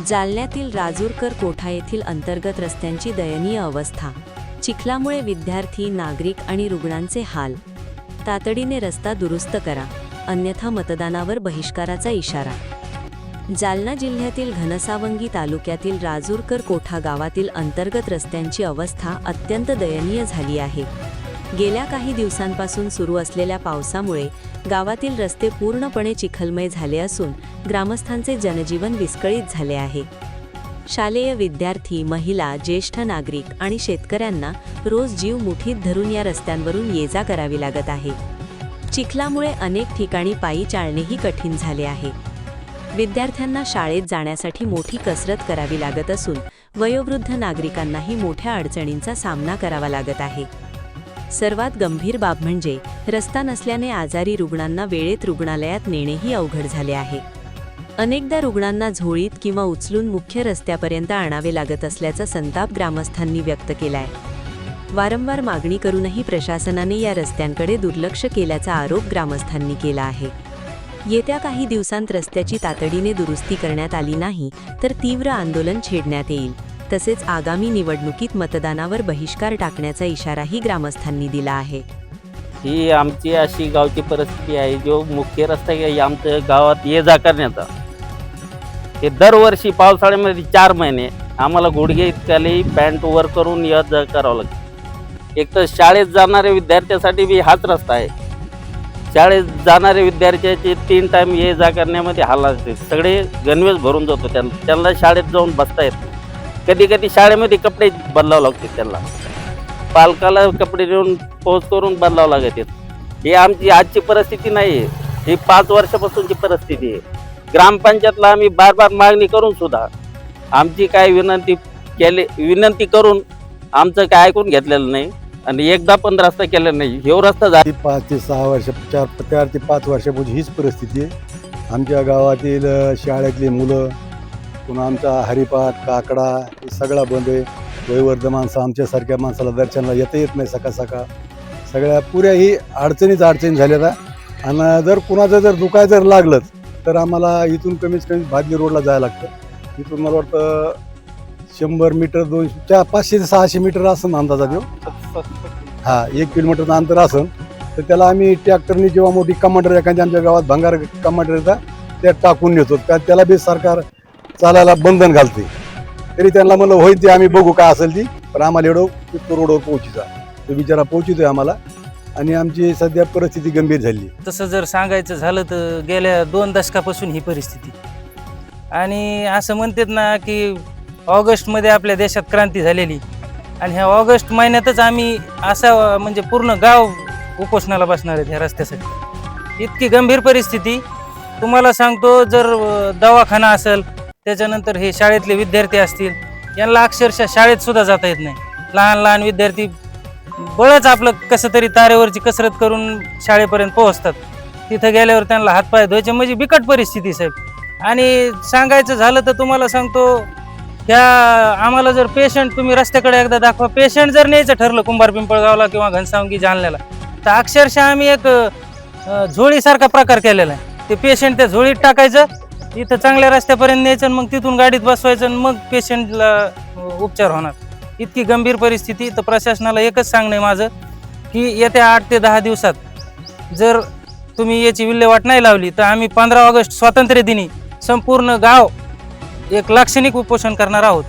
जालन्यातील राजूरकर कोठा येथील अंतर्गत रस्त्यांची दयनीय अवस्था. चिखलामुळे विद्यार्थी, नागरिक आणि रुग्णांचे हाल. तातडीने रस्ता दुरुस्त करा, अन्यथा मतदानावर बहिष्काराचा इशारा. जालना जिल्ह्यातील घनसावंगी तालुक्यातील राजूरकर कोठा गावातील अंतर्गत रस्त्यांची अवस्था अत्यंत दयनीय झाली आहे. गेल्या काही दिवसांपासून सुरू असलेल्या पावसामुळे गावातील रस्ते पूर्णपणे चिखलमय झाले असून ग्रामस्थांचे जनजीवन विस्कळीत झाले आहे. शालेय विद्यार्थी, महिला, ज्येष्ठ नागरिक आणि शेतकऱ्यांना रोज जीव मुठीत धरून या रस्त्यांवरून ये-जा करावी लागत आहे. चिखलामुळे अनेक ठिकाणी पायी चालणेही कठीण झाले आहे. विद्यार्थ्यांना शाळेत जाण्यासाठी मोठी कसरत करावी लागत असून वयोवृद्ध नागरिकांनाही मोठ्या अडचणींचा सामना करावा लागत आहे. सर्वात गंभीर बाब म्हणजे रस्ता नसल्याने आजारी रुग्णांना वेळेत रुग्णालयात नेणेही अवघड झाले आहे. अनेकदा रुग्णांना झोळीत किंवा उचलून मुख्य रस्त्यापर्यंत आणावे लागत असल्याचा संताप ग्रामस्थांनी व्यक्त केलाय. वारंवार मागणी करूनही प्रशासनाने या रस्त्यांकडे दुर्लक्ष केल्याचा आरोप ग्रामस्थांनी केला आहे. येत्या काही दिवसांत रस्त्याची तातडीने दुरुस्ती करण्यात आली नाही तर तीव्र आंदोलन छेडण्यात येईल. तसेच आगामी निवडणुकीत मतदानावर बहिष्कार टाकण्याचा इशाराही ग्रामस्थांनी दिला आहे. ही आमची अशी गावची परिस्थिती आहे. जो मुख्य रस्ता आहे आमच्या गावात ये-जा करण्याचा, हे दरवर्षी पावसाळ्यामध्ये 4 महिने आम्हाला गुडघे इतकाली पॅन्ट वर करून ये-जा करावं लागतं. एक तर शाळेत जाणाऱ्या विद्यार्थ्यांसाठी बी हाच रस्ता आहे. शाळेत जाणारे विद्यार्थ्याचे 3 टाइम ये-जा करण्यामध्ये हाल असते. सगळे गणवेश भरून जातो. त्यांना शाळेत जाऊन बसता येत नाही. कधी कधी शाळेमध्ये कपडे बदलावं लागते. त्यांना पालकाला कपडे देऊन पोच करून बदलावं लागते. ही आमची आजची परिस्थिती नाही आहे. ही 5 वर्षापासूनची परिस्थिती आहे. ग्रामपंचायतला आम्ही बार मागणी करून सुद्धा आमची काय विनंती करून आमचं काय ऐकून घेतलेलं नाही आणि एकदा पण रस्ता केलेला नाही. हे रस्ता 5 ते 6 वर्ष 4 ते 5 वर्षापूर्वी हीच परिस्थिती आहे. आमच्या गावातील शाळेतली मुलं, पुन्हा आमचा हरिपाठ, काकडा हे सगळा बंद आहे. वयोवृद्ध माणसं, आमच्यासारख्या माणसाला दर्शनाला येत नाही सकाळ. सगळ्या पुऱ्या ही अडचणी झाल्या. आणि जर कुणाचं जर दुखाय जर लागलंच तर आम्हाला इथून कमीत कमी भादली रोडला जायला लागतं. इथून मला वाटतं 100 मीटर 200 500 ते 600 मीटर असं अंदाजा देऊ. 1 किलोमीटरचं अंतर असेल तर त्याला आम्ही ट्रॅक्टरनी किंवा मोठी कमांडर एखाद्या आमच्या गावात भंगार कमांडर येतात त्या टाकून नेतो. त्याला बी सरकार चालायला बंधन घालते. तरी त्यांना म्हणलं होईल ते आम्ही बघू काय असेल ती, पण आम्हाला एवढं रोडवर पोहोचीचा तो बिचारा पोहोचितोय आम्हाला. आणि आमची सध्या परिस्थिती गंभीर झाली. तसं जर सांगायचं झालं तर गेल्या 2 दशकापासून ही परिस्थिती. आणि असं म्हणतात ना की ऑगस्टमध्ये आपल्या देशात क्रांती झालेली आणि ह्या ऑगस्ट महिन्यातच आम्ही असा म्हणजे पूर्ण गाव उपोषणाला बसणार आहेत ह्या रस्त्यासाठी. इतकी गंभीर परिस्थिती तुम्हाला सांगतो. जर दवाखाना असेल, त्याच्यानंतर हे शाळेतले विद्यार्थी असतील, यांना अक्षरशः शाळेत सुद्धा जाता येत नाही. लहान विद्यार्थी बळच आपलं कसं तरी तारेवरची कसरत करून शाळेपर्यंत पोहोचतात. तिथं गेल्यावर त्यांना हातपाय धुवायचे म्हणजे बिकट परिस्थिती साहेब. आणि सांगायचं झालं तर तुम्हाला सांगतो, ह्या आम्हाला जर पेशंट तुम्ही रस्त्याकडे एकदा दाखवा, पेशंट जर न्यायचं ठरलं कुंभार पिंपळगावला किंवा घनसावंगी जालन्याला, तर अक्षरशः आम्ही एक झोळीसारखा प्रकार केलेला आहे. ते पेशंट त्या झोळीत टाकायचं, इथं चांगल्या रस्त्यापर्यंत न्यायचं आणि मग तिथून गाडीत बसवायचं आणि मग पेशंटला उपचार होणार. इतकी गंभीर परिस्थिती. तर प्रशासनाला एकच सांगणं आहे माझं की येत्या 8 ते 10 दिवसात जर तुम्ही याची विल्हेवाट नाही लावली तर आम्ही 15 ऑगस्ट स्वातंत्र्य दिनी संपूर्ण गाव एक लाक्षणिक उपोषण करणार आहोत.